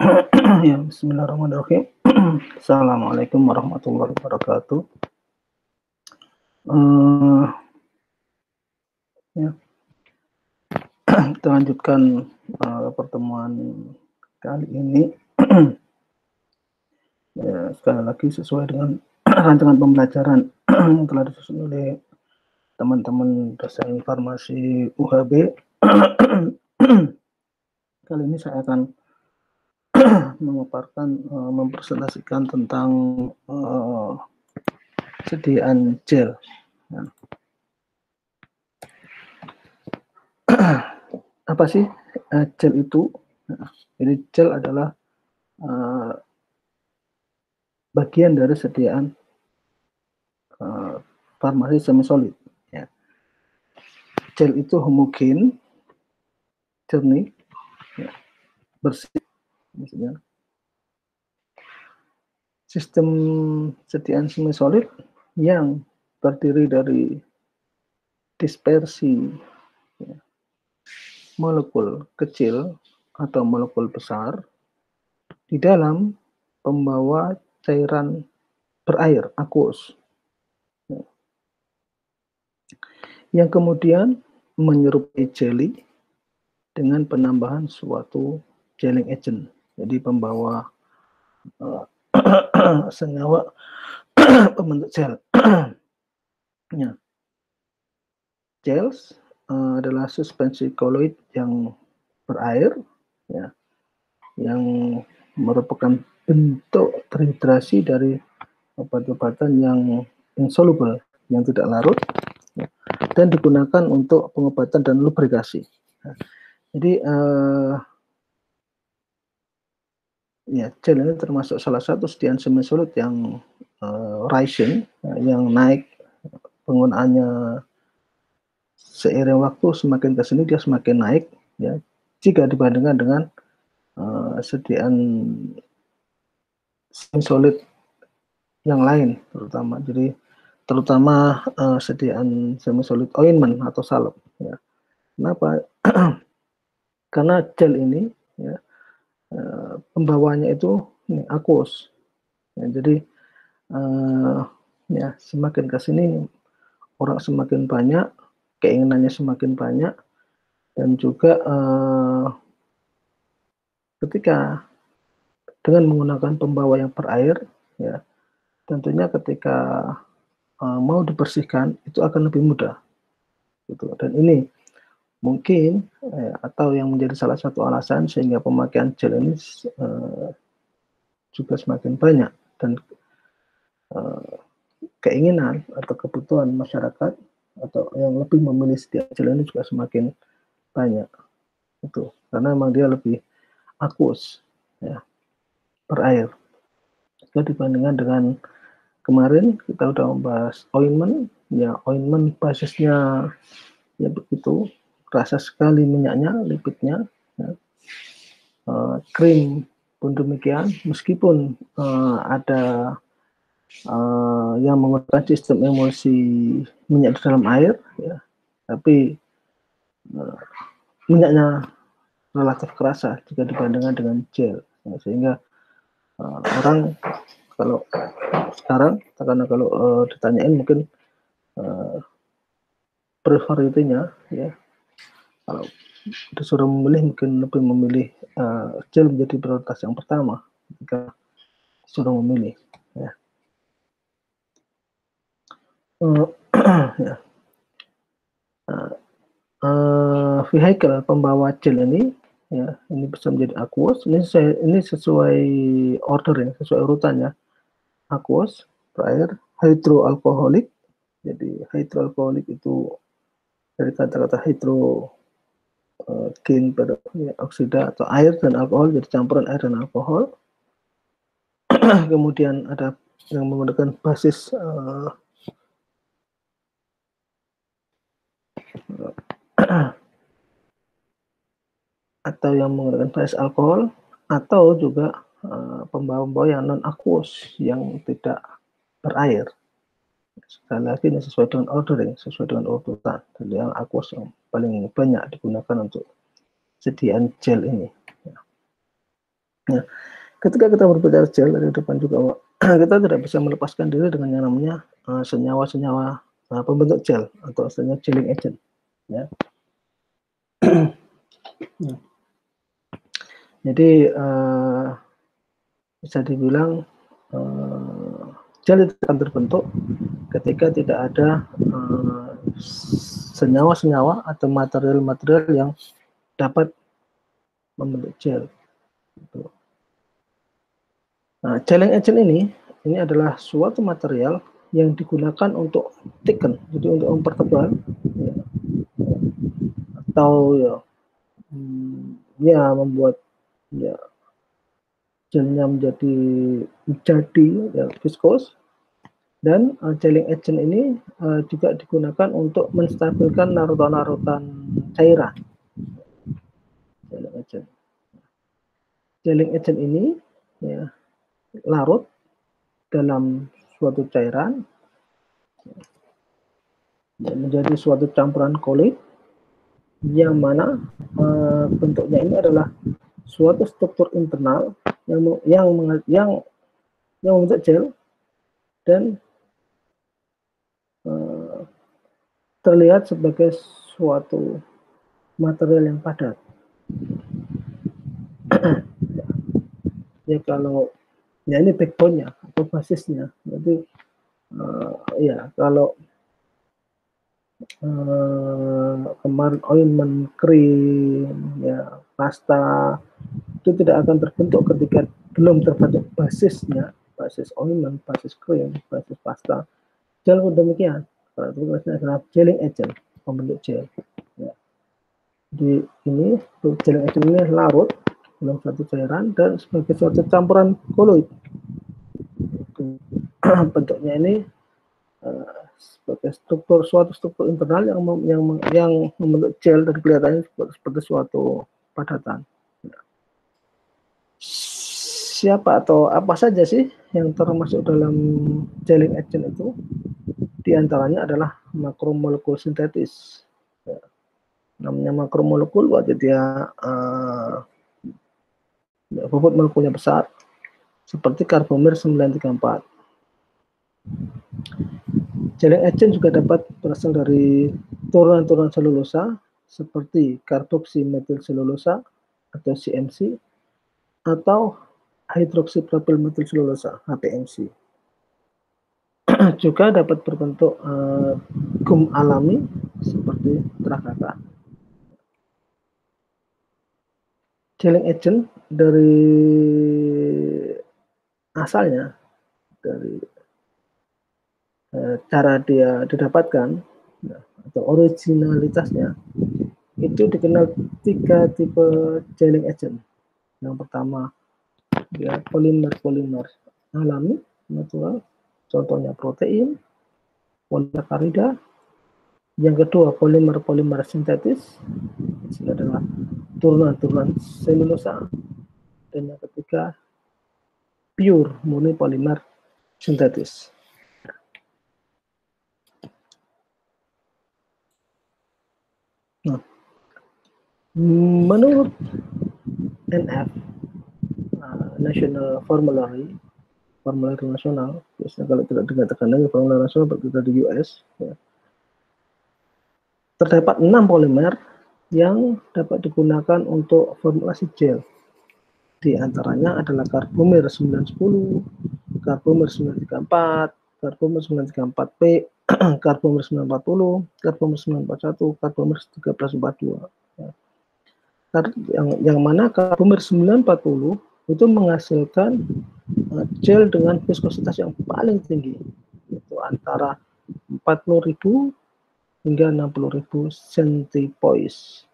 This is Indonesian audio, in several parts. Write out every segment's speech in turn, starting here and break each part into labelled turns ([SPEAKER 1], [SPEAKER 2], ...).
[SPEAKER 1] Ya, bismillahirrahmanirrahim. Assalamualaikum warahmatullahi wabarakatuh. Ya, kita lanjutkan pertemuan kali ini. Ya, sekali lagi sesuai dengan rancangan pembelajaran yang telah disusun oleh teman-teman dosen farmasi UHB. Kali ini saya akan memaparkan, mempresentasikan tentang sediaan gel. Ya. Apa sih gel itu? Jadi gel adalah bagian dari sediaan farmasi semi solid. Ya. Gel itu homogen, jernih, ya, bersih, maksudnya. Sistem sediaan semi solid yang terdiri dari dispersi, ya, molekul kecil atau molekul besar di dalam pembawa cairan berair aqueous, ya, yang kemudian menyerupai jelly dengan penambahan suatu gelling agent, jadi pembawa senyawa pembentuk gel. Ya. Gels adalah suspensi koloid yang berair, ya, yang merupakan bentuk terhidrasi dari obat-obatan yang insoluble, yang tidak larut, ya, dan digunakan untuk pengobatan dan lubrikasi. Nah, jadi ya, gel ini termasuk salah satu sediaan semi solid yang rising, yang naik penggunaannya seiring waktu, semakin ke sini dia semakin naik, ya, jika dibandingkan dengan sediaan semi solid yang lain, terutama sediaan semi solid ointment atau salep, ya. Kenapa? Karena gel ini, ya, pembawanya itu aqueous, ya, jadi ya, semakin ke sini orang semakin banyak, keinginannya semakin banyak, dan juga ketika dengan menggunakan pembawa yang berair, ya, tentunya ketika mau dibersihkan itu akan lebih mudah, gitu. Dan ini mungkin atau yang menjadi salah satu alasan sehingga pemakaian gel ini juga semakin banyak, dan keinginan atau kebutuhan masyarakat atau yang lebih memilih sediaan gel ini juga semakin banyak, itu karena memang dia lebih aqueous, ya, berair. Jika dibandingkan dengan kemarin kita sudah membahas ointment, ya, ointment basisnya ya begitu, rasa sekali minyaknya, lipidnya, ya. Krim pun demikian, meskipun ada yang menggunakan sistem emulsi minyak di dalam air, ya, tapi minyaknya relatif kerasa jika dibandingkan dengan gel, ya, sehingga orang kalau sekarang, karena kalau ditanyain mungkin prioritinya, ya, kalau disuruh memilih mungkin lebih memilih gel menjadi prioritas yang pertama jika disuruh memilih, ya. Ya. Vehicle pembawa gel ini, ya, ini bisa menjadi aqueous. Ini sesuai order, ya, sesuai urutannya. Aqueous, berair, hydroalkoholik. Jadi hydroalkoholik itu dari kata-kata hydro, gen pada, ya, oksida atau air dan alkohol, jadi campuran air dan alkohol. Kemudian ada yang menggunakan basis atau yang menggunakan basis alkohol, atau juga pembawa-pembawa yang non aqueous yang tidak berair. Sekali lagi ini sesuai dengan ordering, sesuai dengan urutan. Jadi yang aqueous yang paling banyak digunakan untuk sediaan gel ini. Nah, ketika kita berbicara gel dari depan juga, kita tidak bisa melepaskan diri dengan yang namanya senyawa-senyawa pembentuk gel atau istilahnya gelling agent. Ya. Nah, jadi bisa dibilang gel itu akan terbentuk ketika tidak ada senyawa-senyawa atau material-material yang dapat membentuk gel. Nah, gelling agent ini adalah suatu material yang digunakan untuk thicken, jadi untuk mempertebal, ya, atau ya membuat ya gelnya menjadi ya viskos. Dan gelling agent ini juga digunakan untuk menstabilkan larutan-larutan cairan. Gelling agent ini ya, larut dalam suatu cairan ya, menjadi suatu campuran koloid yang mana bentuknya ini adalah suatu struktur internal yang membentuk gel dan terlihat sebagai suatu material yang padat. Ya kalau ya ini backbone-nya atau basisnya. Jadi ya kalau kemarin ointment, krim, ya pasta itu tidak akan terbentuk ketika belum terbentuk basisnya, basis ointment, basis krim, basis pasta. Gel pun demikian. Kalau itu adalah gelling agent, pembentuk gel. Ya. Di ini gelling agent ini larut dalam satu cairan dan sebagai suatu campuran koloid. Bentuknya ini sebagai suatu struktur internal yang membentuk gel dan kelihatannya seperti suatu padatan. Siapa atau apa saja sih yang termasuk dalam gelling agent itu? Di antaranya adalah makromolekul sintetis. Ya. Namanya makromolekul berarti dia bobot molekulnya besar, seperti karbomir 934. Gelling agent juga dapat berasal dari turunan-turunan selulosa seperti karboksimetilselulosa atau CMC atau hidroksipropil metilselulosa HPMC. Juga dapat berbentuk gum alami seperti trakaka. Gelling agent dari asalnya dari cara dia didapatkan atau originalitasnya itu dikenal 3 tipe gelling agent. Yang pertama ya polimer alami natural, contohnya protein, polisakarida. Yang kedua polimer sintetis, ini adalah turunan-turunan selulosa. Dan yang ketiga pure murni polimer sintetis. Nah, menurut NF National Formulary nasional, biasanya kalau tidak dikatakan lagi formulary nasional berarti di US, ya. Terdapat 6 polimer yang dapat digunakan untuk formulasi gel. Di antaranya adalah karbomir 910, karbomir 934, karbomir 934P, karbomir 940, karbomir 941, karbomir 1342. Yang mana karbomir 940 itu menghasilkan gel dengan viskositas yang paling tinggi, yaitu antara 40.000 hingga 60.000 centipoise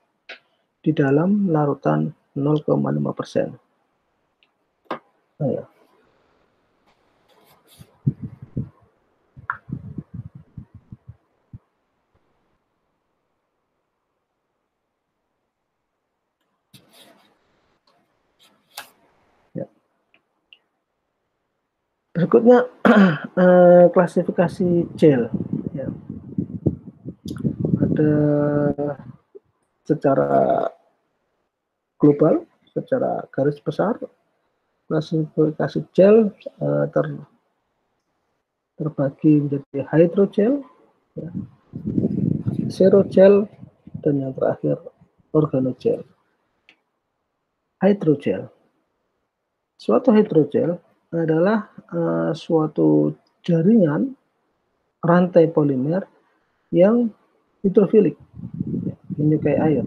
[SPEAKER 1] di dalam larutan 0,5%. Nah, ya. Berikutnya klasifikasi gel. Ya. Ada secara global, secara garis besar Klasifikasi gel terbagi menjadi hydrogel, ya, aerogel, dan yang terakhir organogel. Hydrogel. Suatu hydrogel adalah suatu jaringan rantai polimer yang hidrofilik, menyukai air.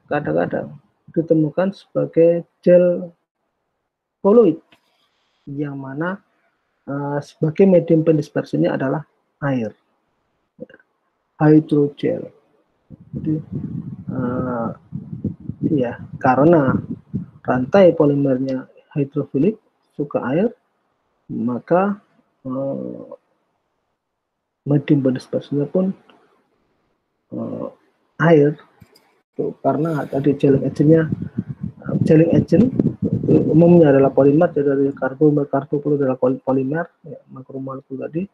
[SPEAKER 1] Kadang-kadang ditemukan sebagai gel koloid, yang mana sebagai medium pendispersinya adalah air, hydrogel. Jadi ya, karena rantai polimernya hidrofilik, suka air, maka medium pendispersinya pun air. Karena tadi gelling agent umumnya adalah polimer, dari karbon adalah polimer, ya, makromolekul tadi.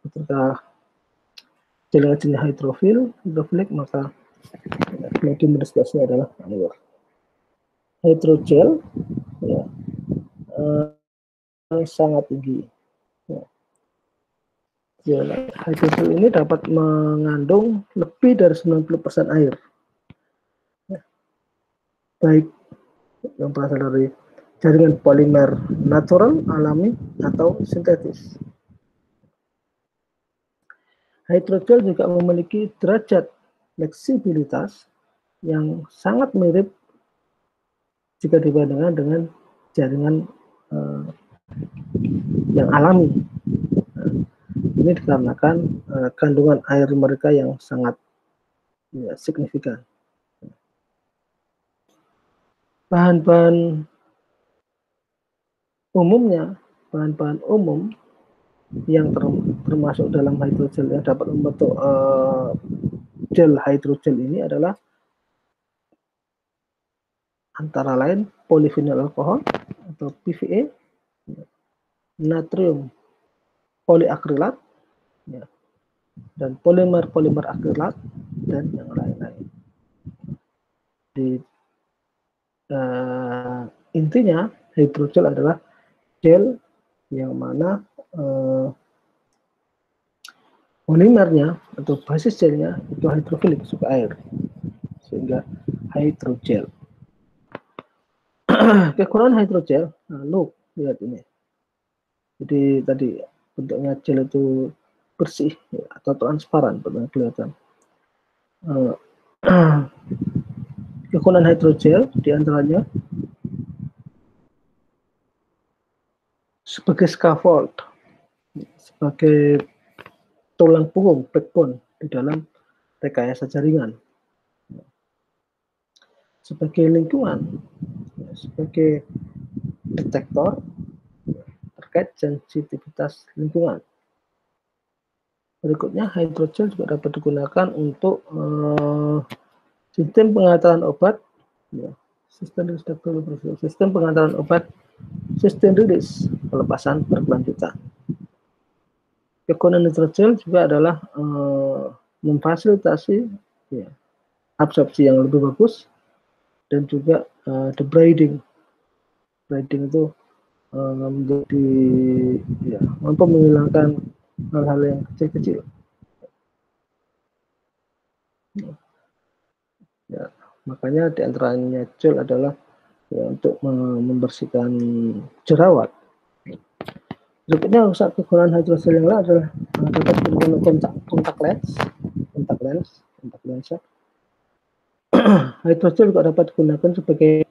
[SPEAKER 1] Ketika gelling agentnya hidrofilik, maka medium pendispersinya adalah air. Hydrogel, ya, sangat tinggi. Ya. Hydrogel ini dapat mengandung lebih dari 90% air, ya, baik yang berasal dari jaringan polimer natural, alami, atau sintetis. Hydrogel juga memiliki derajat fleksibilitas yang sangat mirip jika dibandingkan dengan jaringan yang alami. Ini dikarenakan kandungan air mereka yang sangat, ya, signifikan. Bahan-bahan umum yang termasuk dalam hydrogel yang dapat membentuk gel hydrogel ini adalah antara lain polyvinyl alkohol atau PVA, natrium poliakrilat, ya, dan polimer akrilat, dan yang lain-lain. Intinya hydrogel adalah gel yang mana polimernya atau basis gelnya itu hidrofilik, suka air, sehingga hydrogel. Kekurangan hydrogel, lihat ini. Jadi tadi bentuknya gel itu bersih, ya, atau transparan, benar kelihatan. Kekurangan hydrogel diantaranya sebagai scaffold, sebagai tulang punggung, backbone di dalam rekayasa jaringan, sebagai lingkungan, sebagai detektor terkait sensitivitas lingkungan. Berikutnya, hydrogel juga dapat digunakan untuk sistem pengantaran obat, ya, sistem pengantaran obat, sistem rilis, pelepasan berkelanjutan. Kekuatan hydrogel juga adalah memfasilitasi, ya, absorpsi yang lebih bagus, dan juga debriding. Debriding itu menjadi, ya, mampu menghilangkan hal-hal yang kecil-kecil. Ya, makanya diantaranya gel adalah, ya, untuk membersihkan jerawat. Berikutnya, rusak kegunaan hydrogel yang lain adalah dapat menggunakan kontak lensa. Hydrogel juga dapat digunakan sebagai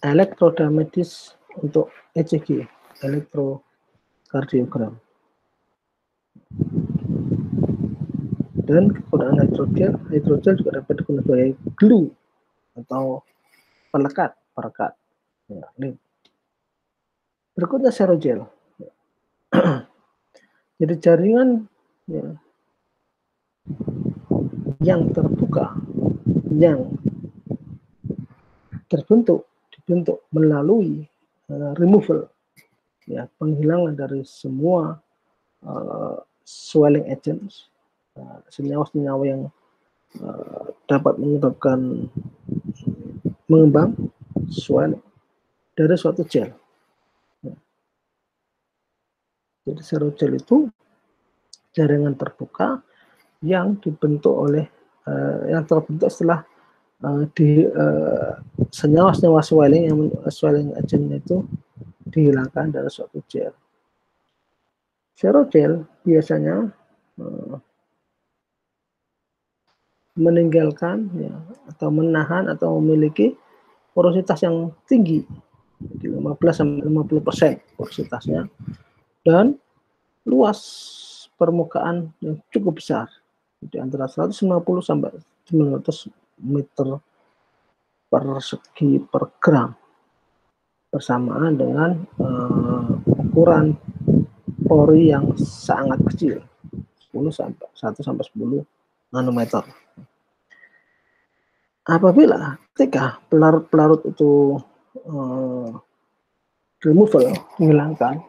[SPEAKER 1] elektroda medis untuk ECG, elektrokardiogram. Dan kegunaan hydrogel juga dapat digunakan sebagai glue atau perekat. Ya, berikutnya serogel. Jadi jaringan, ya, yang terbuka, yang dibentuk melalui removal, ya, penghilangan dari semua swelling agents, senyawa-senyawa yang dapat menyebabkan mengembang swelling dari suatu gel. Jadi serogel itu jaringan terbuka yang dibentuk oleh yang terbentuk setelah senyawa-senyawa swelling agentnya itu dihilangkan dari suatu gel. Serogel biasanya meninggalkan ya, atau menahan atau memiliki porositas yang tinggi, 15-50% porositasnya, dan luas permukaan yang cukup besar, di antara 150 sampai 900 meter persegi per gram, bersamaan dengan ukuran pori yang sangat kecil, 1 sampai 10 nanometer. Apabila ketika pelarut-pelarut itu removal, dihilangkan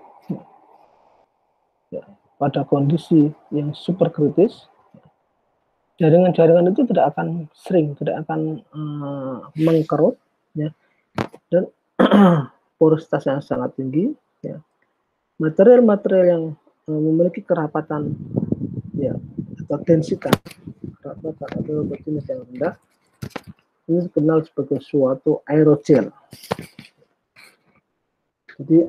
[SPEAKER 1] ya, pada kondisi yang super kritis, jaringan-jaringan itu tidak akan sering, tidak akan mengkerut, ya, dan porositas yang sangat tinggi, ya. Material-material yang memiliki kerapatan, ya, atau densitas kerapatan atau jenis yang rendah, ini dikenal sebagai suatu aerogel. Jadi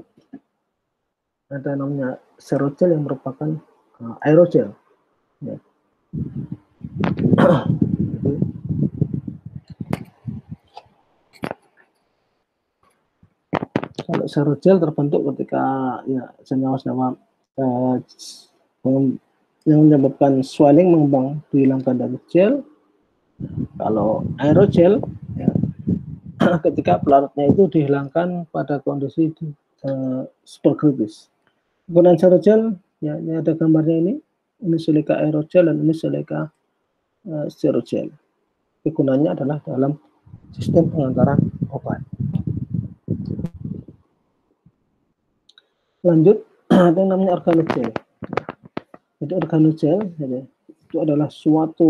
[SPEAKER 1] ada namanya serogel yang merupakan aerogel. Ya. Kalau serogel terbentuk ketika ya senyawa-senyawa yang menyebabkan swelling mengembang dihilangkan dari gel. Kalau aerogel ya, ketika pelarutnya itu dihilangkan pada kondisi super kritis. Penggunaan serogel ya, ini ada gambarnya ini silika aerogel dan ini silika serogel. Kegunaannya adalah dalam sistem pengantaran obat. Lanjut, ada yang namanya organogel. Jadi organogel itu adalah suatu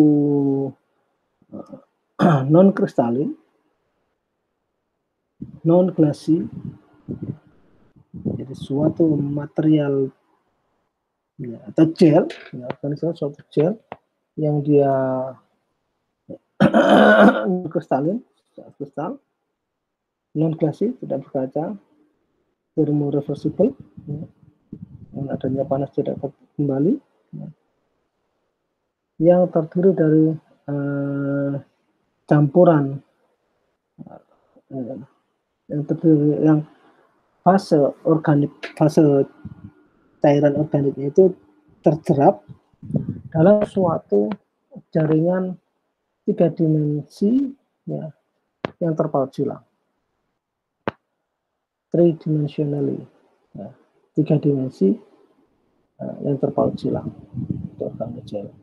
[SPEAKER 1] non-kristalin, non-glassy, jadi suatu material ya, atau gel, ya, organisasi suatu gel yang dia kristalin, kristal, non-glassy, tidak berkaca, thermoreversible, ya, yang adanya panas tidak kembali, ya, yang terdiri dari campuran yang fase organik, fase cairan organiknya itu terjerap dalam suatu jaringan 3 dimensi ya, yang terpaut silang, 3-dimensionally, ya, 3 dimensi yang terpaut silang. Itu organogel.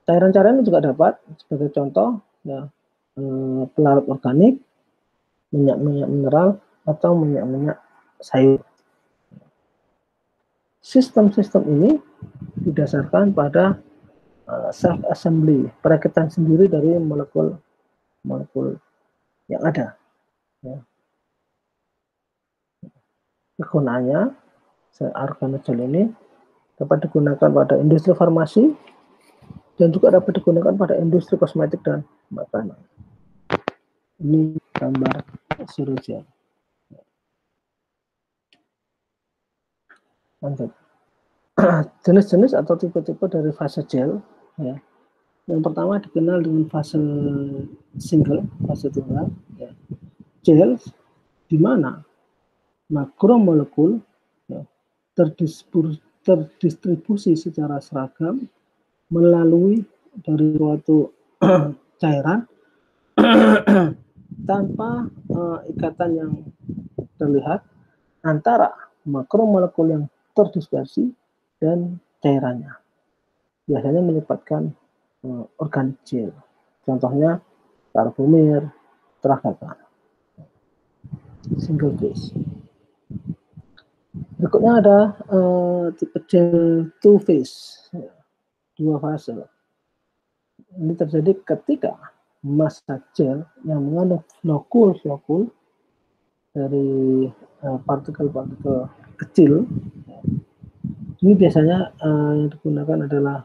[SPEAKER 1] Cairan-cairan juga dapat sebagai contoh ya, pelarut organik, minyak-minyak mineral, atau minyak-minyak sayur. Sistem-sistem ini didasarkan pada self-assembly, perakitan sendiri dari molekul yang ada. Ya. Kegunaannya, organogel ini dapat digunakan pada industri farmasi dan juga dapat digunakan pada industri kosmetik dan makanan. Ini gambar serogel. Lanjut. Jenis-jenis atau tipe-tipe dari fase gel. Ya. Yang pertama dikenal dengan fase single, fase tunggal. Ya. Gel di mana makromolekul ya, terdistribusi secara seragam melalui dari suatu cairan tanpa ikatan yang terlihat antara makromolekul yang terdispersi dan cairannya. Biasanya melibatkan organik gel. Contohnya karbomir, tragakan. Single phase. Berikutnya ada tipe gel two phase, 2 fase. Ini terjadi ketika massa gel yang mengandung flokul dari partikel-partikel kecil. Ini biasanya yang digunakan adalah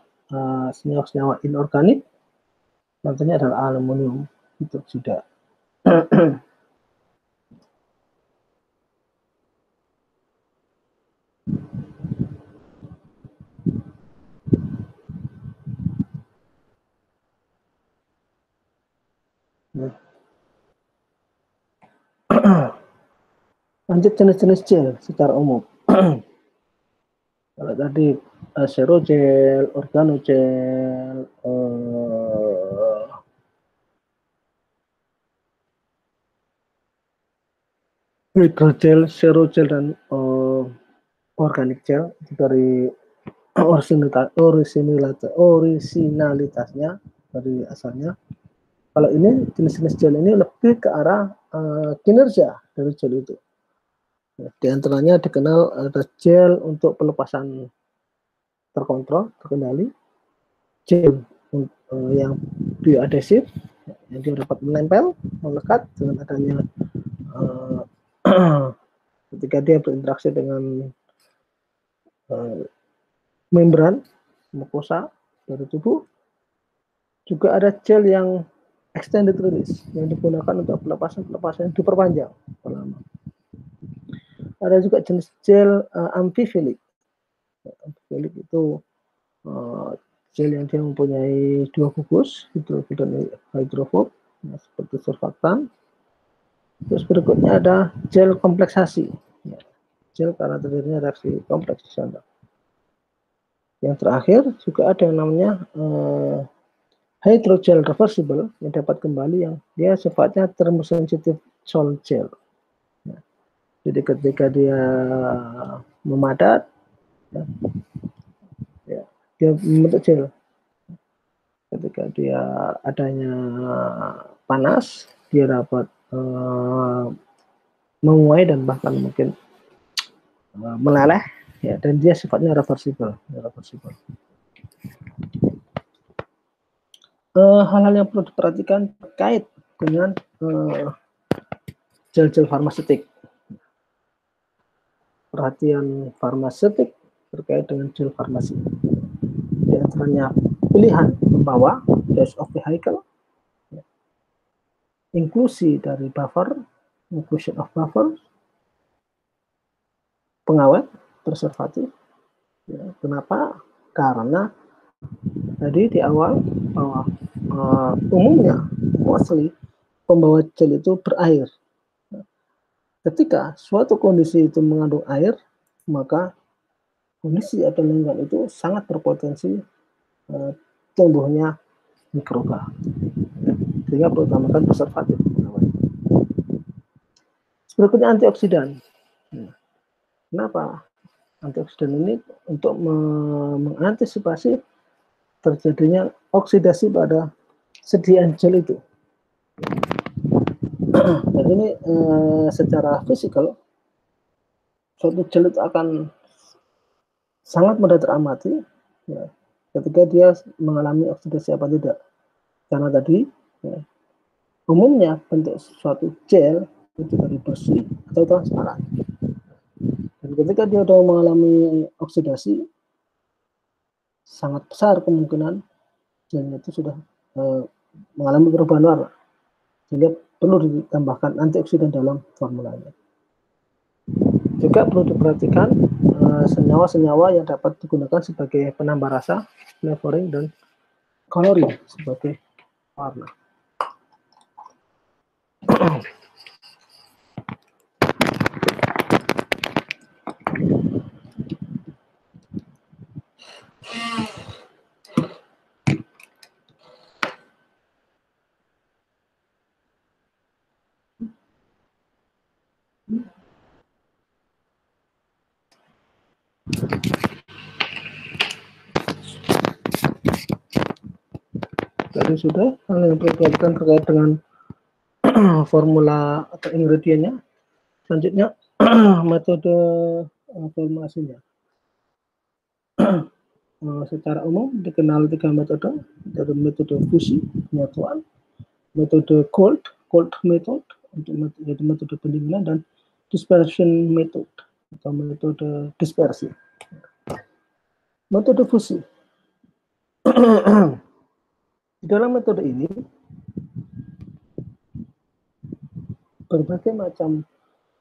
[SPEAKER 1] senyawa-senyawa inorganik, contohnya adalah aluminium hidroksida. Lanjut jenis-jenis gel secara umum. Kalau tadi aerogel, organogel, hidrogel, serogel, dan organic gel itu dari orisinalitasnya dari asalnya. Kalau ini jenis-jenis gel ini lebih ke arah kinerja dari gel itu. Di antaranya dikenal ada gel untuk pelepasan terkontrol, terkendali, gel yang bioadhesif, yang dia dapat menempel, melekat dengan adanya ketika dia berinteraksi dengan membran mukosa dari tubuh. Juga ada gel yang extended release yang digunakan untuk pelepasan yang diperpanjang lama. Ada juga jenis gel amfifilik. Amfifilik itu gel yang dia mempunyai dua gugus, hidrofob dan hidrofob, seperti surfaktan. Terus berikutnya ada gel kompleksasi, gel karena terjadinya reaksi kompleks di sana. Yang terakhir juga ada yang namanya hydrogel reversible yang dapat kembali, yang dia sifatnya thermosensitive sol gel. Jadi ketika dia memadat, dia membentuk gel. Ketika dia adanya panas, dia dapat menguai dan bahkan mungkin meleleh, ya, dan dia sifatnya reversible. Hal-hal yang perlu diperhatikan terkait dengan gel-gel farmaseutik. Perhatian farmaseutik terkait dengan gel farmasi. Di antaranya pilihan membawa, dose of vehicle, inklusi dari buffer, inclusion of buffer, pengawet, preservatif. Ya, kenapa? Karena tadi di awal bahwa umumnya mostly pembawa gel itu berair. Ketika suatu kondisi itu mengandung air, maka kondisi atau lingkungan itu sangat berpotensi tumbuhnya mikroba. Sehingga perlu ditambahkan preservatif. Berikutnya antioksidan. Kenapa? Antioksidan ini untuk mengantisipasi terjadinya oksidasi pada sediaan gel itu. Dan ini secara fisikal, suatu gel itu akan sangat mudah teramati, ya, ketika dia mengalami oksidasi apa tidak. Karena tadi, ya, umumnya bentuk suatu gel itu dari bersih atau transparan. Dan ketika dia sudah mengalami oksidasi, sangat besar kemungkinan gelnya itu sudah mengalami perubahan warna. Sehingga perlu ditambahkan antioksidan dalam formulanya. Juga perlu diperhatikan senyawa-senyawa yang dapat digunakan sebagai penambah rasa, flavoring, dan coloring sebagai warna. Tadi sudah hal yang perlu diperhatikan terkait dengan formula atau ingredientnya. Selanjutnya metode formulasinya. Secara umum dikenal 3 metode, dari metode fusi, penyatuan, metode cold method untuk metode pendinginan, dan dispersion method atau metode dispersi. Metode fusi. Di dalam metode ini berbagai macam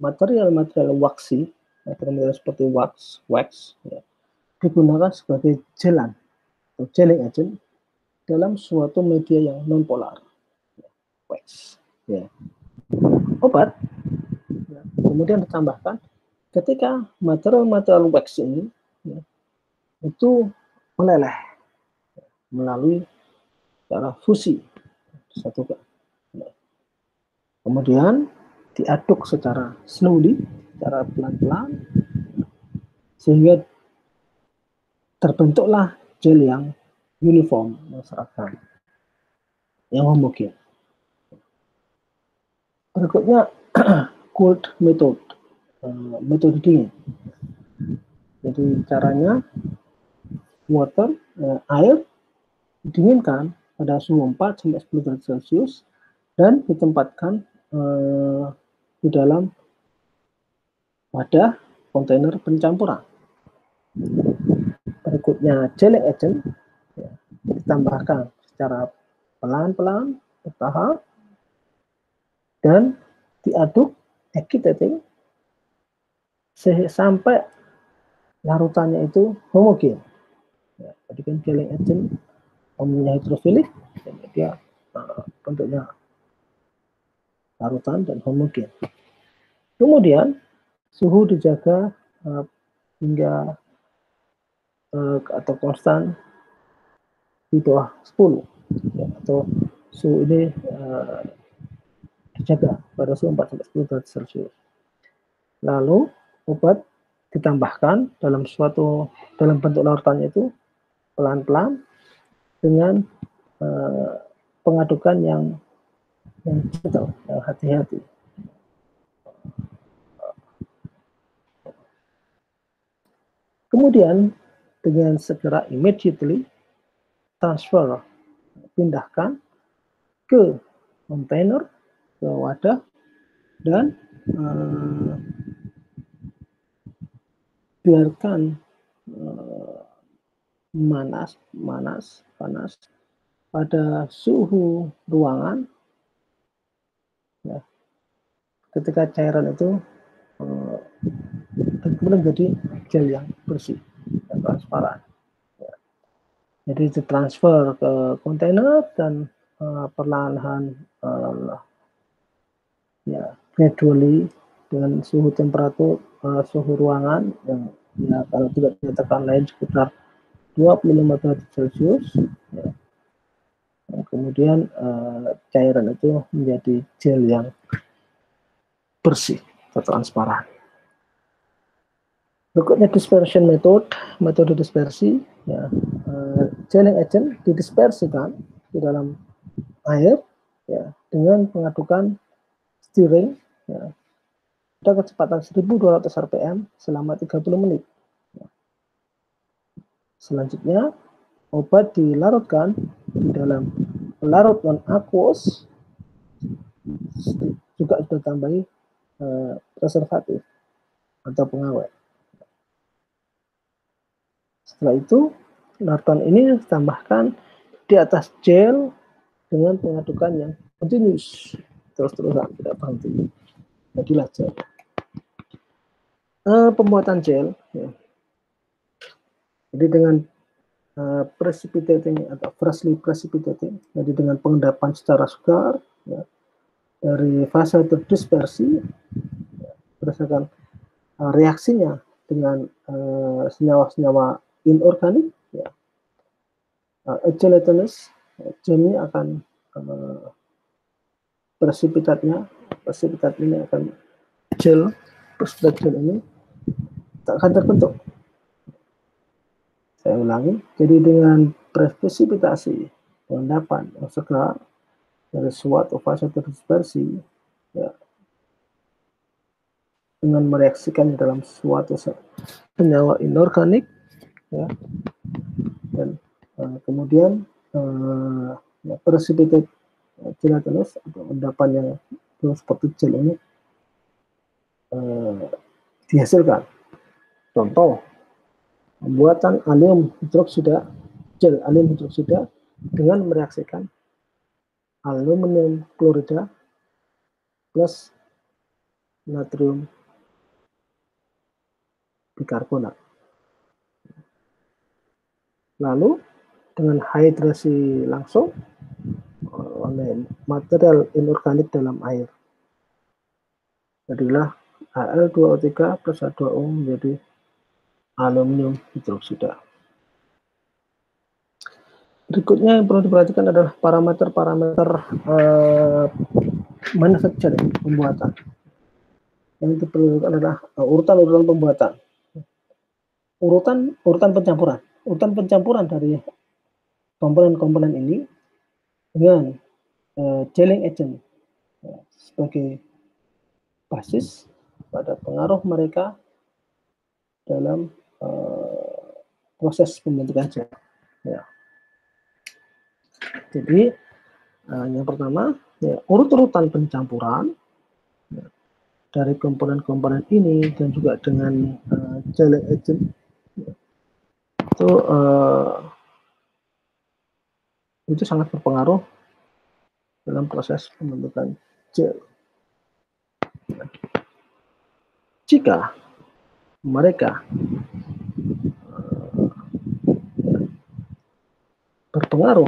[SPEAKER 1] material-material waxy, material seperti wax ya, digunakan sebagai gelan atau gelling agent dalam suatu media yang non polar, wax. Ya. Obat ya, kemudian ditambahkan ketika material-material wax ini ya, itu meleleh melalui cara fusi disatukan. Kemudian diaduk secara slowly, secara pelan-pelan, sehingga terbentuklah gel yang uniform, yang seragam, yang homogen. Berikutnya cold method, metode dingin. Jadi caranya air didinginkan pada suhu 4-10 derajat Celcius dan ditempatkan di dalam wadah kontainer pencampuran. Berikutnya gelling agent ya, ditambahkan secara pelan-pelan, bertahap, dan diaduk agitating sampai larutannya itu homogen. Ya, tadi kan gelling agent omnya hidrofilik, dan dia bentuknya larutan dan homogen. Kemudian suhu dijaga hingga atau konstan di bawah 10 ya, atau suhu ini dijaga pada suhu 4-10 derajat Celcius. Lalu obat ditambahkan dalam bentuk larutannya itu pelan-pelan dengan pengadukan yang gentle, yang hati-hati. Kemudian dengan segera immediately transfer, pindahkan ke kontainer, ke wadah, dan biarkan panas pada suhu ruangan ya, ketika cairan itu kemudian menjadi gel yang bersih dan transparan ya. Jadi ditransfer ke kontainer dan perlahan-lahan ya gradually dengan suhu temperatur suhu ruangan yang ya kalau tidak ditekan lain sekitar 25 derajat Celcius ya. Kemudian cairan itu menjadi gel yang bersih atau transparan. Berikutnya dispersion metode dispersi ya, gelling agent didispersikan di dalam air ya, dengan pengadukan stirring ya, pada kecepatan 1200 rpm selama 30 menit. Selanjutnya, obat dilarutkan di dalam pelarut non-aqueous, juga sudah tambahi preservatif atau pengawet. Setelah itu, larutan ini ditambahkan di atas gel dengan pengadukan yang continuous, terus-terusan, tidak berhenti. Jadilah gel. Pembuatan gel ya. Jadi dengan precipitating atau freshly precipitating, jadi dengan pengendapan secara segar ya, dari fase terdispersi ya, berdasarkan reaksinya dengan senyawa-senyawa inorganik ya, gelatinous gel ini akan presipitat ini akan presipitat gel ini tak akan terbentuk. Saya ulangi, jadi dengan presipitasi pengendapan yang segar dari suatu fase terdispersi ya, dengan mereaksikan dalam suatu senyawa inorganik ya, dan kemudian precipitate gelatinous atau endapan yang seperti gel ini dihasilkan. Contoh, pembuatan aluminium hidroksida, gel aluminium hidroksida dengan mereaksikan aluminium klorida plus natrium bikarbonat. Lalu dengan hidrasi langsung oleh material inorganik dalam air, jadilah Al2O3 plus H2O menjadi aluminium hidroksida. Berikutnya yang perlu diperhatikan adalah parameter-parameter manufacturing, pembuatan. Yang diperlukan adalah urutan-urutan pembuatan, urutan pencampuran dari komponen-komponen ini dengan gelling agent sebagai basis pada pengaruh mereka dalam proses pembentukan gel. Ya. Jadi yang pertama, ya, urut-urutan pencampuran ya, dari komponen-komponen ini dan juga dengan gelling agent ya, itu sangat berpengaruh dalam proses pembentukan gel. Jika mereka berpengaruh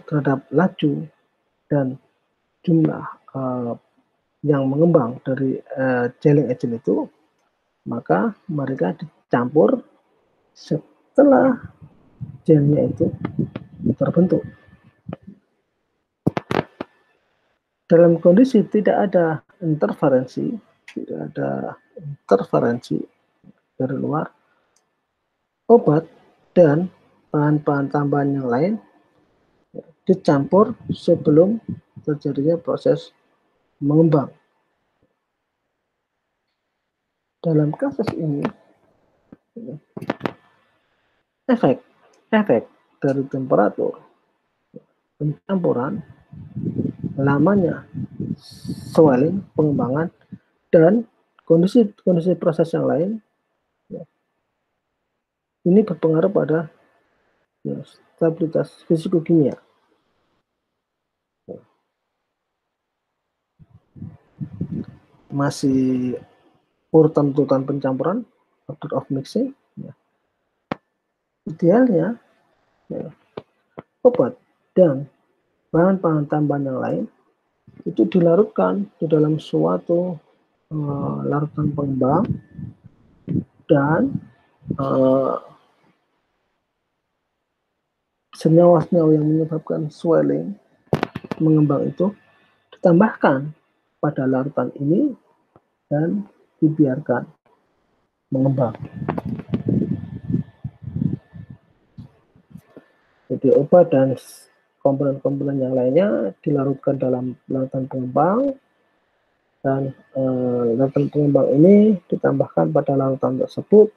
[SPEAKER 1] terhadap laju dan jumlah yang mengembang dari gelling agent itu, maka mereka dicampur setelah gelnya itu terbentuk. Dalam kondisi tidak ada interferensi dari luar, obat dan bahan-bahan tambahan yang lain dicampur sebelum terjadinya proses mengembang. Dalam kasus ini, efek dari temperatur pencampuran, lamanya swelling, pengembangan, dan kondisi proses yang lain, ya, ini berpengaruh pada ya, stabilitas fisikokimia. Masih urutan pencampuran, order of mixing, ya. Idealnya ya, obat dan bahan-bahan tambahan yang lain itu dilarutkan di dalam suatu larutan pengembang dan senyawa-senyawa yang menyebabkan swelling mengembang itu ditambahkan pada larutan ini dan dibiarkan mengembang. Jadi obat dan komponen-komponen yang lainnya dilarutkan dalam larutan pengembang dan larutan pengembang ini ditambahkan pada larutan tersebut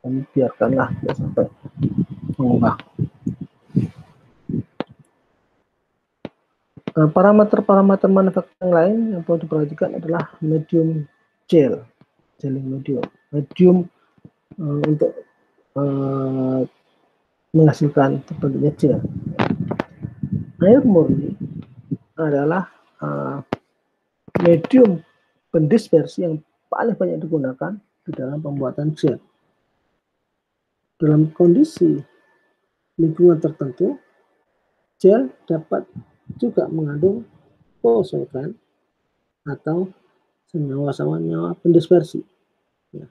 [SPEAKER 1] dan biarkanlah dia sampai mengembang. Parameter-parameter manufacturing lain yang perlu diperhatikan adalah medium gel, gelling medium untuk menghasilkan terbentuknya gel. Air murni adalah medium pendispersi yang paling banyak digunakan di dalam pembuatan gel. Dalam kondisi lingkungan tertentu, gel dapat juga mengandung posolkan atau senyawa-senyawa pendispersi. Ya.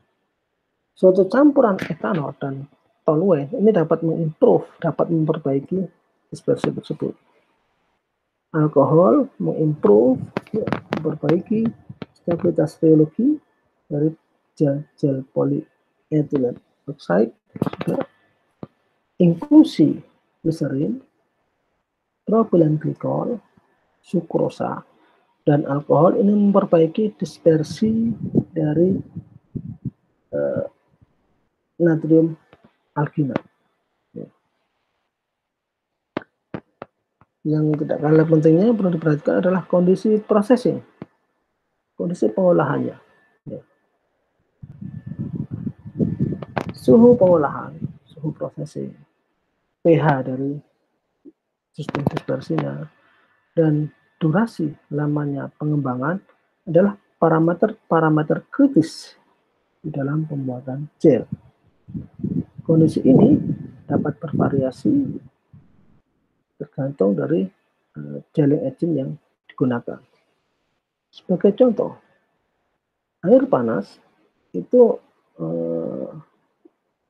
[SPEAKER 1] Suatu campuran etanol dan toluene ini dapat memperbaiki dispersi tersebut. Alkohol memperbaiki stabilitas reologi dari gel polyethylene oxide, inklusi gliserin, propilen glikol, sukrosa, dan alkohol ini memperbaiki dispersi dari natrium alginat. Yang tidak kalah pentingnya perlu diperhatikan adalah kondisi processing, kondisi pengolahannya. Ya. Suhu pengolahan, suhu processing, pH dari sistem dispersinya, dan durasi lamanya pengembangan adalah parameter kritis di dalam pembuatan gel. Kondisi ini dapat bervariasi tergantung dari gelling agent yang digunakan. Sebagai contoh, air panas itu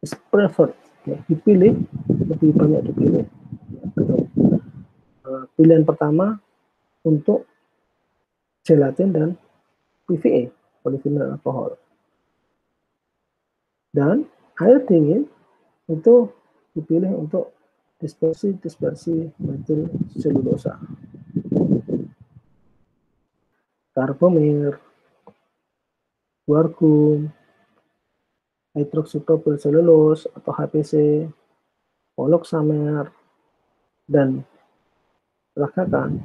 [SPEAKER 1] is preferred, ya, dipilih, lebih banyak dipilih. Pilihan pertama untuk gelatin dan PVA, polyvinyl alcohol. Dan air dingin itu dipilih untuk dispersi metil selulosa, karbomer, guargum, hydroxypropyl selulose atau HPC, poloxamer, dan lakakan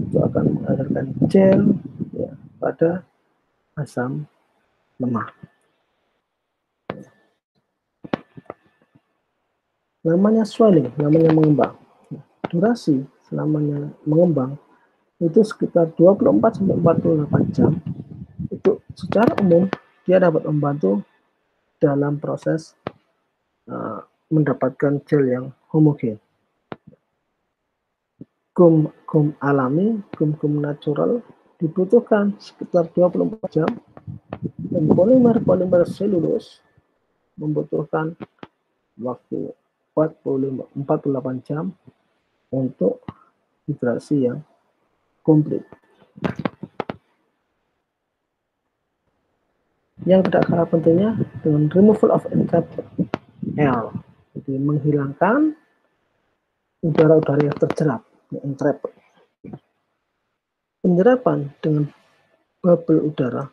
[SPEAKER 1] itu akan menghasilkan gel, ya, pada asam lemah. Namanya swelling, namanya mengembang. Durasi selamanya mengembang itu sekitar 24-48 jam. Itu secara umum dia dapat membantu dalam proses mendapatkan gel yang homogen. Gum alami, gum natural dibutuhkan sekitar 24 jam, dan polimer selulus membutuhkan waktu 48 jam untuk hidrasi yang komplit. Yang tidak kalah pentingnya dengan removal of entrapped air, jadi menghilangkan udara-udara yang terjerap, entrapped. Penyerapan dengan bubble udara,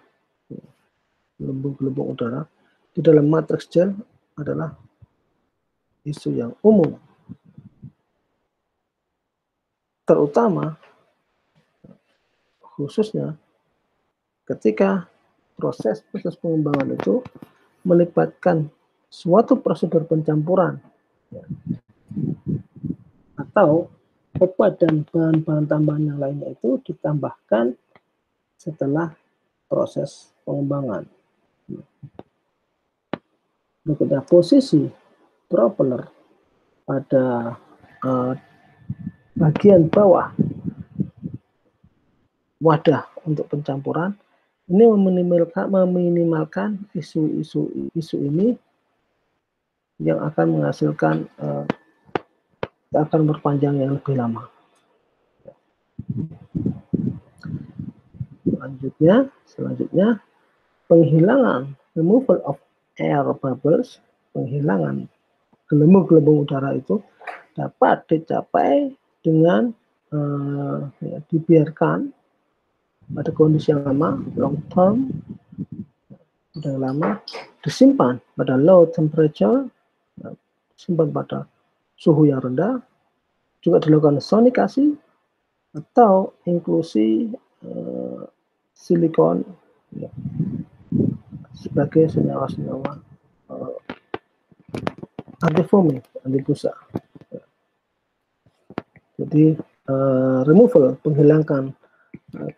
[SPEAKER 1] gelembung-gelembung udara di dalam matriks gel adalah isu yang umum, terutama khususnya ketika proses pengembangan itu melibatkan suatu prosedur pencampuran, ya, atau obat dan bahan-bahan tambahan yang lainnya itu ditambahkan setelah proses pengembangan. Berikutnya, posisi propeller pada bagian bawah wadah untuk pencampuran ini meminimalkan isu ini yang akan menghasilkan akan berpanjang yang lebih lama. Selanjutnya penghilangan, removal of air bubbles, penghilangan gelembung-gelembung udara itu dapat dicapai dengan dibiarkan pada kondisi yang lama, long term, sudah lama, disimpan pada low temperature, disimpan pada suhu yang rendah, juga dilakukan sonikasi atau inklusi silikon, ya, sebagai senyawa-senyawa anti-foaming, anti busa. Jadi removal, penghilangkan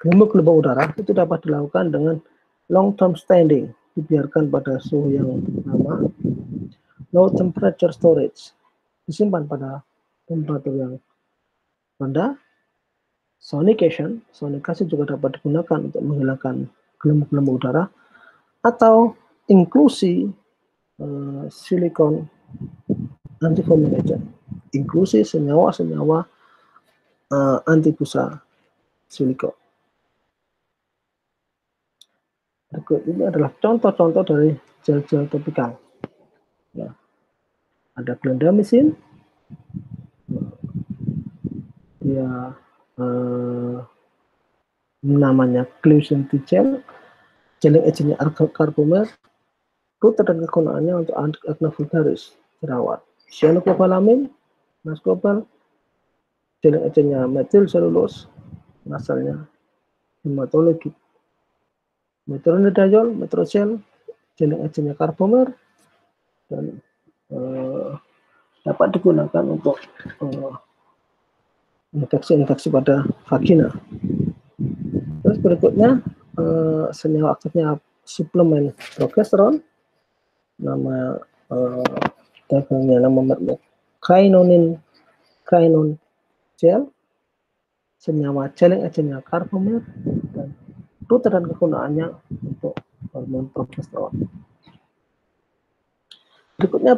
[SPEAKER 1] gelembung-gelembung udara itu dapat dilakukan dengan long term standing, dibiarkan pada suhu yang lama, low temperature storage, disimpan pada temperatur yang rendah, sonikasi juga dapat digunakan untuk menghilangkan gelembung-gelembung udara, atau inklusi silikon anti-foaming agent, inklusi senyawa-senyawa anti busa silikon. Berikut ini adalah contoh-contoh dari gel-gel topikal. Ya. Ada clindamycin, dia namanya Glucin gel, gelling agentnya carbomer, rute dan kegunaannya untuk acne vulgaris, jerawat, cyanocobalamin, nascobal, geleng agentnya metil selulose, asalnya hematologi. Metronidazole, metrocel, geleng agentnya karbomer, dan dapat digunakan untuk infeksi-infeksi pada vagina. Terus berikutnya senyawa aktifnya suplemen progesteron, nama dagangnya nama mereknya Crinonin gel, senyawa geleng agentnya karbomer, dan rute dan kegunaannya untuk hormon progesteron. Berikutnya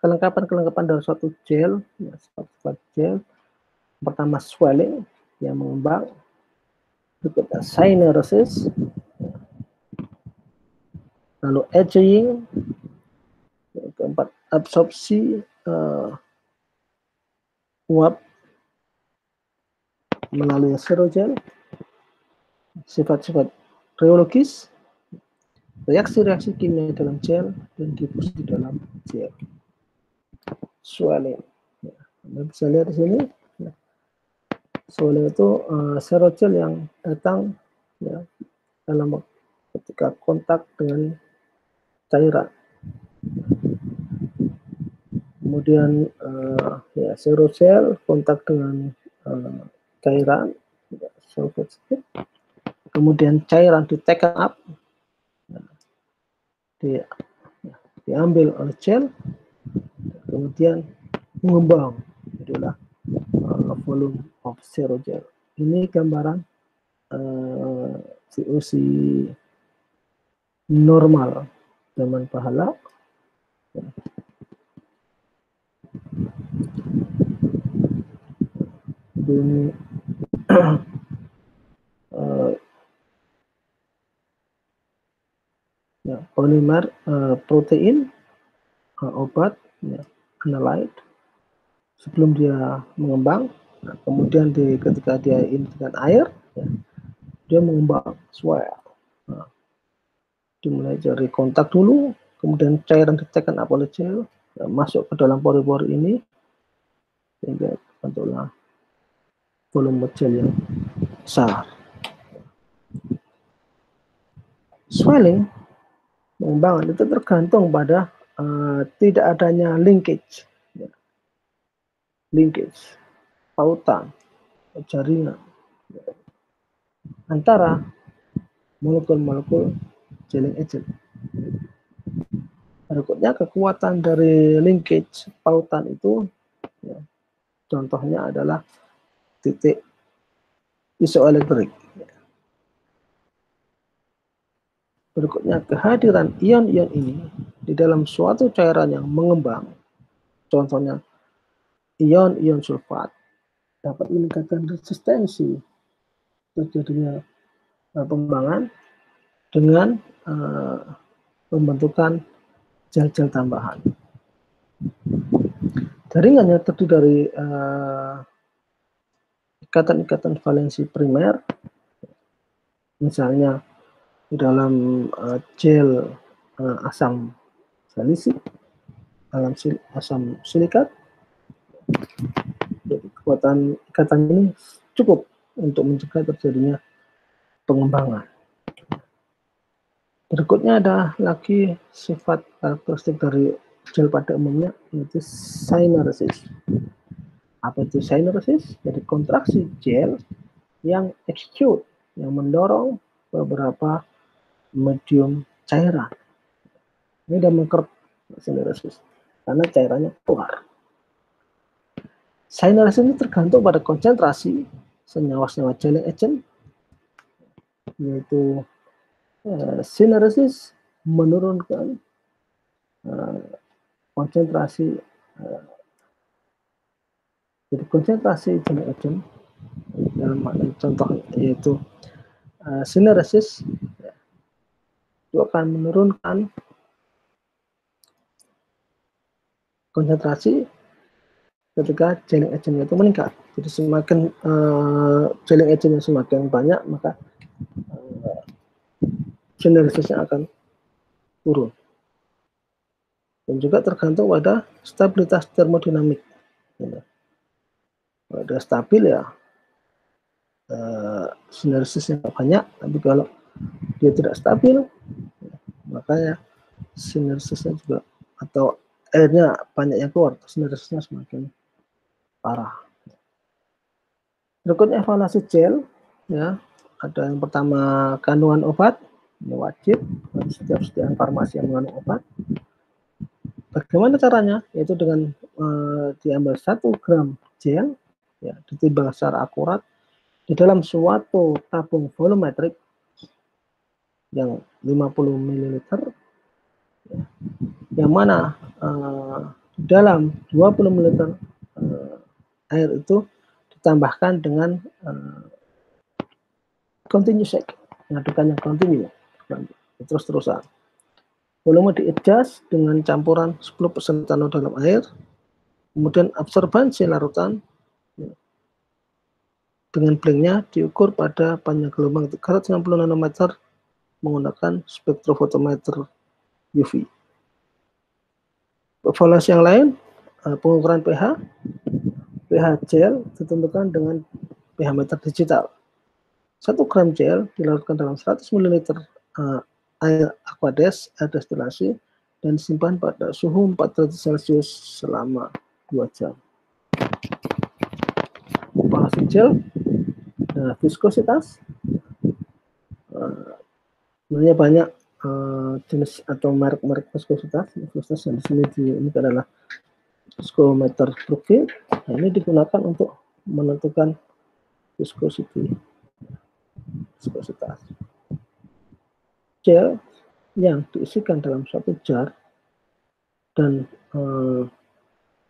[SPEAKER 1] kelengkapan dari suatu gel, ya, suatu gel. Pertama swelling yang mengembang, berikutnya syneresis, lalu aging, yang keempat absorpsi uap melalui serogel, sifat-sifat reologis, reaksi-reaksi kimia dalam gel, dan difusi di dalam gel. Swelling, ya, Anda bisa lihat di sini. Ya. Swelling itu serogel yang datang, ya, dalam ketika kontak dengan cairan. Kemudian ya, serogel kontak dengan cairan, ya, kemudian cairan di taken up, ya, diambil oleh gel, kemudian mengembang, itulah volume of serogel. Ini gambaran VOC normal zaman pahala. Ini ya, polimer protein, obat, ya, analyte sebelum dia mengembang. Nah, kemudian ketika dia ini dengan air, ya, dia mengembang, swell. Nah, dimulai dari kontak dulu, kemudian cairan ditekan up oleh gel, ya, masuk ke dalam pori-pori ini, sehingga bentuklah volume gel yang besar. Swelling, pengembangan itu tergantung pada tidak adanya linkage, ya. Linkage, pautan, jaringan, ya, antara molekul-molekul geleng agent. Berikutnya kekuatan dari linkage pautan itu, ya, contohnya adalah titik isoelektrik. Berikutnya kehadiran ion-ion ini di dalam suatu cairan yang mengembang, contohnya ion-ion sulfat, dapat meningkatkan resistensi terjadinya pengembangan dengan pembentukan gel-gel tambahan. Jaringannya terdiri dari ikatan-ikatan valensi primer, misalnya di dalam gel asam salisilik, asam silikat. Kekuatan ikatan ini cukup untuk mencegah terjadinya pengembangan. Berikutnya ada lagi sifat karakteristik dari gel pada umumnya, yaitu syneresis. Apa itu syneresis? Jadi kontraksi gel yang exude, yang mendorong beberapa medium cairan. Ini udah mengkerut syneresis karena cairannya keluar. Syneresis ini tergantung pada konsentrasi senyawa-senyawa geleng agent, yaitu syneresis menurunkan konsentrasi, jadi konsentrasi geleng agent dalam contoh yaitu syneresis, ya, itu akan menurunkan konsentrasi ketika geleng agentnya itu meningkat. Jadi semakin geleng agentnya semakin banyak, maka syneresisnya akan turun. Dan juga tergantung pada stabilitas termodinamik. Kalau dia stabil ya sinersisnya banyak, tapi kalau dia tidak stabil, makanya sinersisnya juga atau airnya banyak yang keluar, sinersisnya semakin parah. Berikutnya evaluasi gel, ya ada yang pertama kandungan obat, ini wajib setiap farmasi yang mengandung obat. Bagaimana caranya? Yaitu dengan diambil 1 gram gel, ya, ditimbang secara akurat di dalam suatu tabung volumetrik yang 50 ml, ya, yang mana dalam 20 ml air itu ditambahkan dengan continue shake, mengadukan yang continue, terus-terusan. Volume di-adjust dengan campuran 10% etanol dalam air, kemudian absorbansi larutan dengan blinknya diukur pada panjang gelombang 360 nanometer menggunakan spektrofotometer UV. Evaluasi yang lain, pengukuran pH gel ditentukan dengan pH meter digital. 1 gram gel dilarutkan dalam 100 ml air aquades, air destilasi, dan simpan pada suhu 4 derajat Celcius selama 2 jam. Evaluasi gel, viskositas, sebenarnya banyak jenis atau merek-merek viskositas. Viskositas yang di sini ini adalah viskometer Brookfield. Nah, ini digunakan untuk menentukan viskositas. Gel yang diisikan dalam suatu jar dan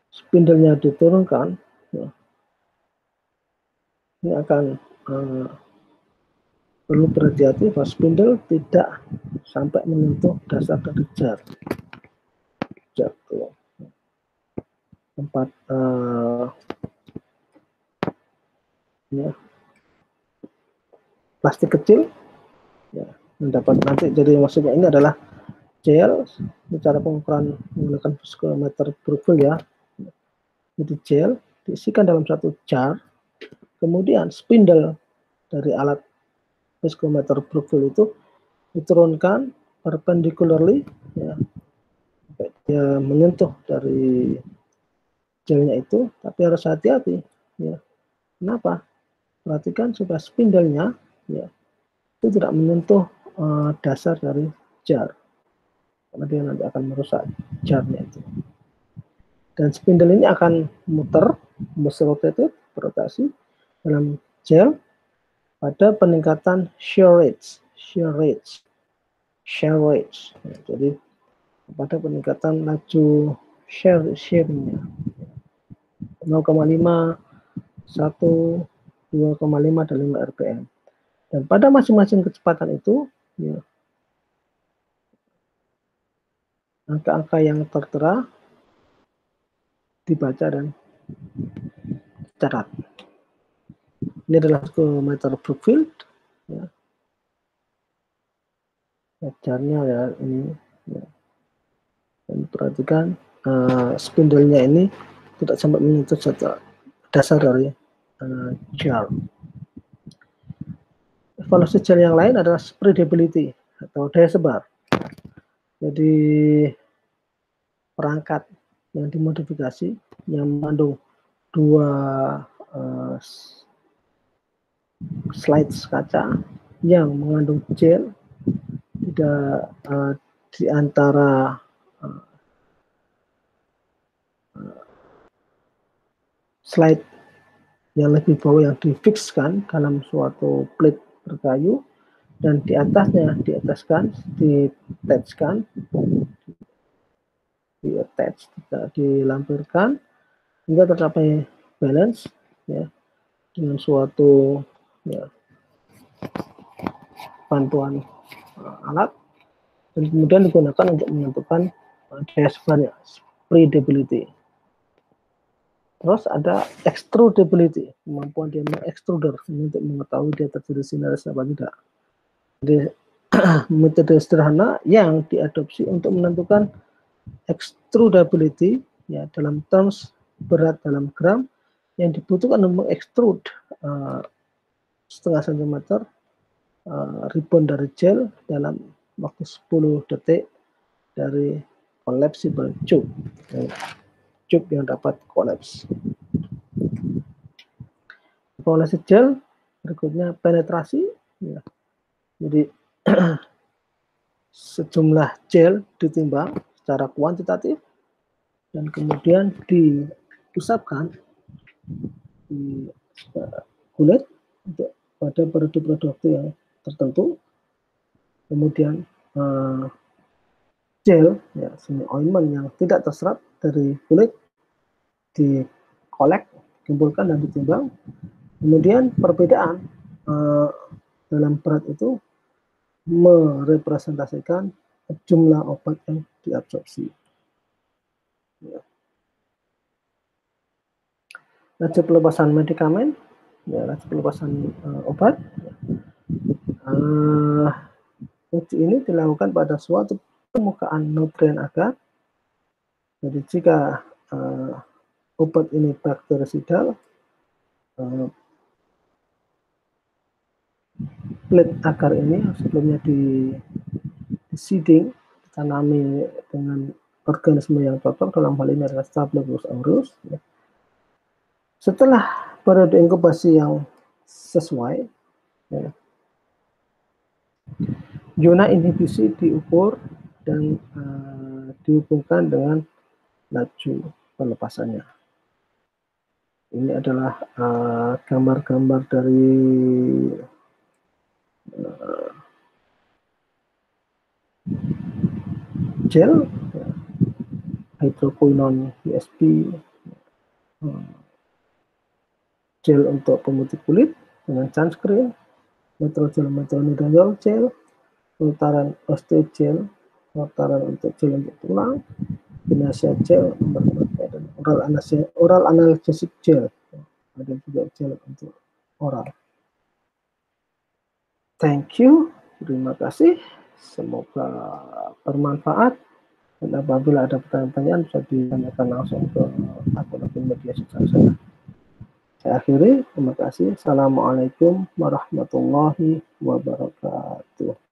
[SPEAKER 1] spindlenya diturunkan, ya, ini akan perlu berhati-hati bahwa spindle tidak sampai menyentuh dasar dari jar tempat ya, plastik kecil, ya, mendapat nanti. Jadi maksudnya ini adalah gel, cara pengukuran menggunakan viskometer Brookfield, ya. Jadi gel diisikan dalam satu jar, kemudian spindle dari alat viskometer Brookfield itu diturunkan perpendicularly, ya, sampai dia menyentuh dari gelnya itu, tapi harus hati-hati, ya. Kenapa? Perhatikan supaya spindlenya, ya, itu tidak menyentuh dasar dari jar, karena dia nanti akan merusak jarnya itu. Dan spindle ini akan muter, berotasi dalam gel pada peningkatan shear rate. Ya, jadi pada peningkatan laju shear-nya 0,5, 1, 2,5 dan 5 rpm. Dan pada masing-masing kecepatan itu, ya, angka-angka yang tertera dibaca dan catat. Ini adalah viskometer Brookfield, ya. Jarnya, ya, ini, ya. Dan perhatikan spindlenya ini tidak sampai menyentuh dasar dari jar. Evaluasi gel yang lain adalah spreadability atau daya sebar. Jadi perangkat yang dimodifikasi yang mengandung 2 slides kaca yang mengandung gel tidak di antara slide yang lebih bawah yang difikskan dalam suatu plate berkayu, dan di atasnya dilampirkan hingga tercapai balance, ya, dengan suatu, ya, bantuan alat, dan kemudian digunakan untuk menentukan daya sebarnya, spreadability. Terus ada extrudability, kemampuan dia mengekstruder untuk mengetahui dia terjadi sineres apa tidak. Jadi metode sederhana yang diadopsi untuk menentukan extrudability, ya, dalam terms berat dalam gram Yang dibutuhkan untuk mengekstrud setengah sentimeter ribbon dari gel dalam waktu 10 detik dari collapsible tube, tube yang dapat kolaps. Evaluasi gel berikutnya penetrasi, ya. Jadi sejumlah gel ditimbang secara kuantitatif dan kemudian diusapkan di kulit untuk pada produk-produk yang tertentu. Kemudian gel, ya, semi ointment yang tidak terserap dari kulit dikolek, dikumpulkan dan ditimbang. Kemudian perbedaan dalam berat itu merepresentasikan jumlah obat yang diabsorpsi. Ya. Laju pelepasan medikamen, ya, laju pelepasan obat. Uji ini dilakukan pada suatu permukaan nutrien agar, jadi jika obat ini bakterisidal, plate agar ini sebelumnya di seeding, ditanami dengan organisme yang cocok, dalam hal ini adalah Staphylococcus aureus. Ya. Setelah periode inkubasi yang sesuai, ya, zona inhibisi diukur dan dihubungkan dengan laju pelepasannya. Ini adalah gambar-gambar dari gel, ya, hydroquinone USP, gel untuk pemutih kulit dengan sunscreen, metrogel metronidazole gel, pemutaran osteogel, pemutaran untuk gel untuk tulang, Ginacea gel, dan oral analgesic gel, ada juga gel untuk oral. Thank you, terima kasih, semoga bermanfaat. Dan apabila ada pertanyaan bisa ditanyakan langsung ke akun media sosial saya. Saya akhiri, terima kasih. Assalamualaikum warahmatullahi wabarakatuh.